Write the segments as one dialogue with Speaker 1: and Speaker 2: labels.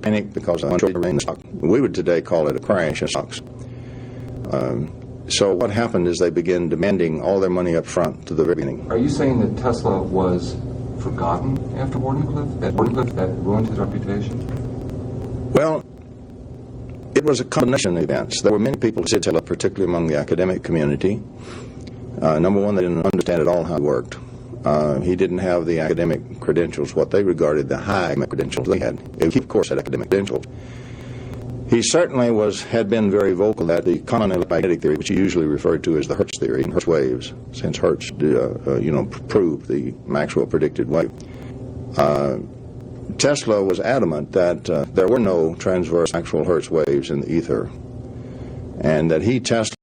Speaker 1: panic because of the stock. We would today call it a crash in stocks. So what happened is they began demanding all their money up front to the very beginning.
Speaker 2: Are you saying that Tesla was forgotten after Wardenclyffe? That ruined his reputation?
Speaker 1: Well, it was a combination of events. There were many people who said Tesla, particularly among the academic community. Number one, they didn't understand at all how it worked. He didn't have the academic credentials, what they regarded the high academic credentials they had. He, of course, had academic credentials. He certainly had been very vocal that the common electromagnetic theory, which he usually referred to as the Hertz theory, and Hertz waves, since Hertz, proved the Maxwell predicted wave. Tesla was adamant that there were no transverse actual Hertz waves in the ether, and that Tesla,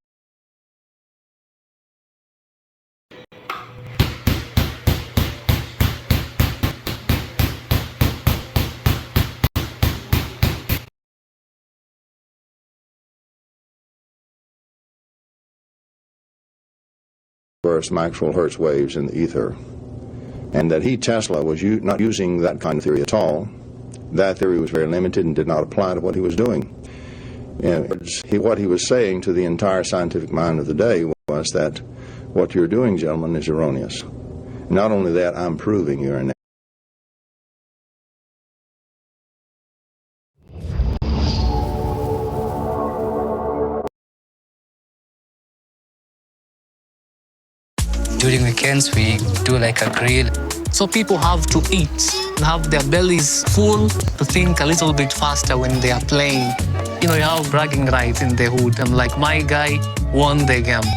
Speaker 1: Maxwell Hertz waves in the ether, and that Tesla, was not using that kind of theory at all. That theory was very limited and did not apply to what he was doing. What he was saying to the entire scientific mind of the day was that what you're doing, gentlemen, is erroneous. Not only that, I'm proving you're an
Speaker 3: During weekends, we do like a grill. So people have to eat, have their bellies full, to think a little bit faster when they are playing. You have bragging rights in the hood. I'm like, my guy won the game.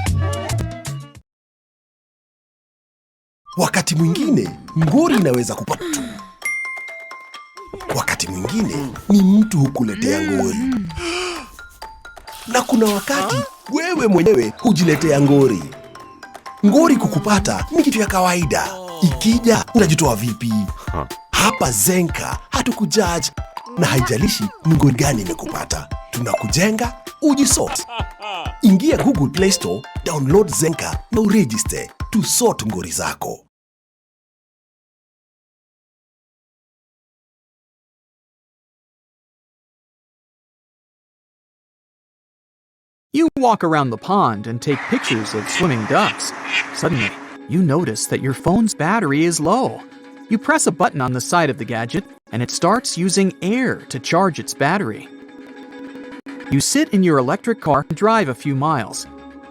Speaker 4: Wakati mwingine, ngori inaweza kupata mtu. Wakati mwingine, ni mtu hukuletea ngori. Na kuna wakati, wewe mwenyewe hujiletea ngori. Ngori kukupata ni kitu ya kawaida. Ikija, unajitoa vipi? Hapa Zenka hatukujudge na haijalishi ni ngori gani imekupata. Tunakujenga, ujisort. Ingia Google Play Store, download Zenka na uregister to sort ngori zako.
Speaker 5: You walk around the pond and take pictures of swimming ducks. Suddenly, you notice that your phone's battery is low. You press a button on the side of the gadget, and it starts using air to charge its battery. You sit in your electric car and drive a few miles.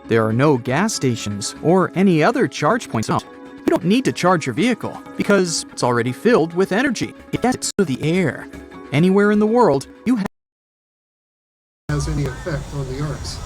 Speaker 5: There are no gas stations or any other charge points. You don't need to charge your vehicle because it's already filled with energy. It gets to the air. Anywhere in the world, you have
Speaker 6: has any effect on the arts.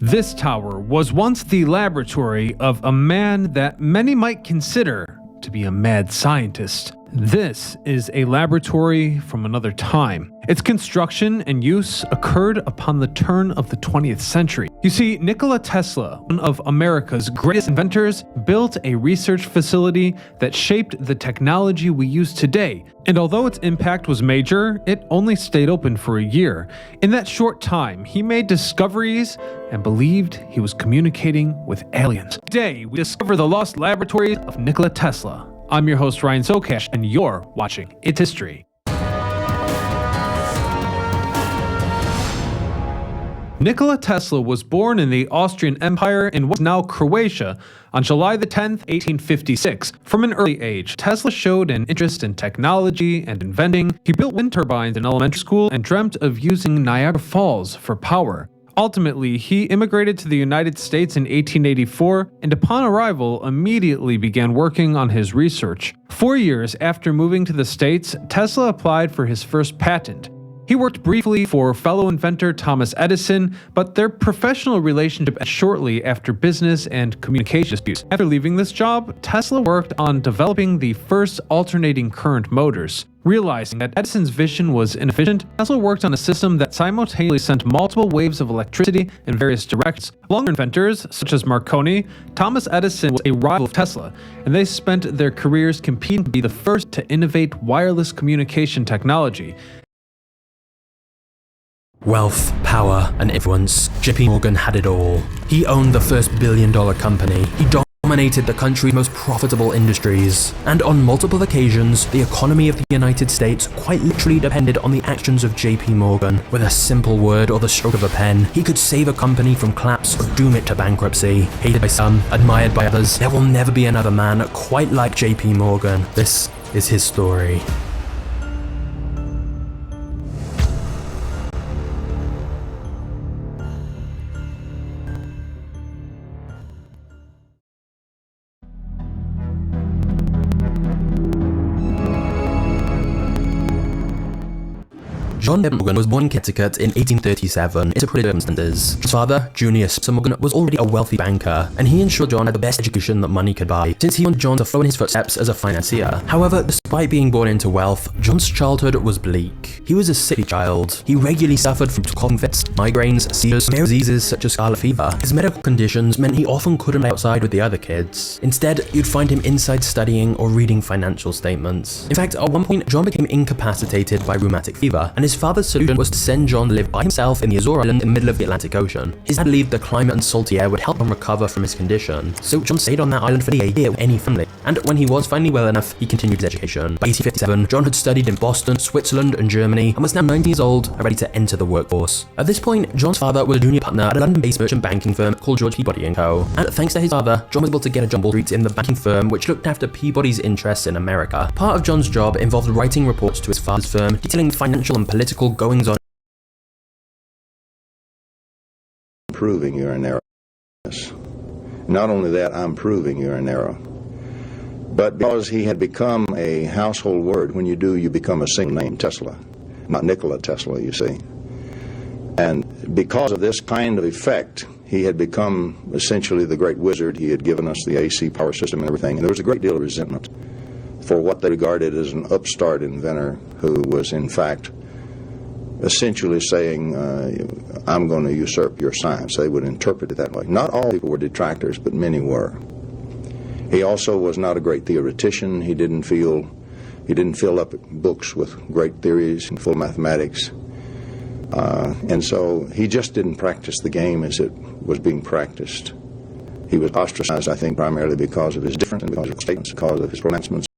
Speaker 7: This tower was once the laboratory of a man that many might consider to be a mad scientist. This is a laboratory from another time. Its construction and use occurred upon the turn of the 20th century. You see, Nikola Tesla, one of America's greatest inventors, built a research facility that shaped the technology we use today. And although its impact was major, it only stayed open for a year. In that short time, he made discoveries and believed he was communicating with aliens. Today, we discover the lost laboratories of Nikola Tesla. I'm your host, Ryan Sokash, and you're watching It's History. Nikola Tesla was born in the Austrian Empire in what is now Croatia on July the 10th, 1856. From an early age, Tesla showed an interest in technology and inventing. He built wind turbines in elementary school and dreamt of using Niagara Falls for power. Ultimately, he immigrated to the United States in 1884 and upon arrival immediately began working on his research. 4 years after moving to the States, Tesla applied for his first patent. He worked briefly for fellow inventor Thomas Edison, but their professional relationship ended shortly after business and communication disputes. After leaving this job, Tesla worked on developing the first alternating current motors. Realizing that Edison's vision was inefficient, Tesla worked on a system that simultaneously sent multiple waves of electricity in various directions. Along with inventors such as Marconi, Thomas Edison was a rival of Tesla, and they spent their careers competing to be the first to innovate wireless communication technology.
Speaker 8: Wealth, power, and influence. J.P.Morgan had it all. He owned the first billion-dollar company. He dominated the country's most profitable industries. And on multiple occasions, the economy of the United States quite literally depended on the actions of J.P.Morgan. With a simple word or the stroke of a pen, he could save a company from collapse or doom it to bankruptcy. Hated by some, admired by others, there will never be another man quite like J.P.Morgan. This is his story. John Morgan was born in Connecticut in 1837 into pretty circumstances. His father, Junius Morgan, was already a wealthy banker, and he ensured John had the best education that money could buy, since he wanted John to follow in his footsteps as a financier. However, despite being born into wealth, John's childhood was bleak. He was a sickly child. He regularly suffered from coughing fits, migraines, seizures, and diseases such as scarlet fever. His medical conditions meant he often couldn't play outside with the other kids. Instead, you'd find him inside studying or reading financial statements. In fact, at one point, John became incapacitated by rheumatic fever, and his father's solution was to send John to live by himself in the Azores Island in the middle of the Atlantic Ocean. His dad believed the climate and salty air would help him recover from his condition, so John stayed on that island for a year with any family. And when he was finally well enough, he continued his education. By 1857, John had studied in Boston, Switzerland, and Germany, and was now 19 years old and ready to enter the workforce. At this point, John's father was a junior partner at a London-based merchant banking firm called George Peabody & Co. And thanks to his father, John was able to get a job on Wall Street in the banking firm which looked after Peabody's interests in America. Part of John's job involved writing reports to his father's firm, detailing financial and political goings-on.
Speaker 1: Proving you're an error. Not only that, I'm proving you're an error. But because he had become a household word, when you do, you become a single name, Tesla. Not Nikola Tesla, you see. And because of this kind of effect, he had become essentially the great wizard. He had given us the AC power system and everything. And there was a great deal of resentment for what they regarded as an upstart inventor who was, in fact, essentially saying, I'm going to usurp your science. They would interpret it that way. Not all people were detractors, but many were. He also was not a great theoretician. He didn't fill up books with great theories and full mathematics. And so he just didn't practice the game as it was being practiced. He was ostracized, I think, primarily because of his difference and because of his statements, because of his pronouncements.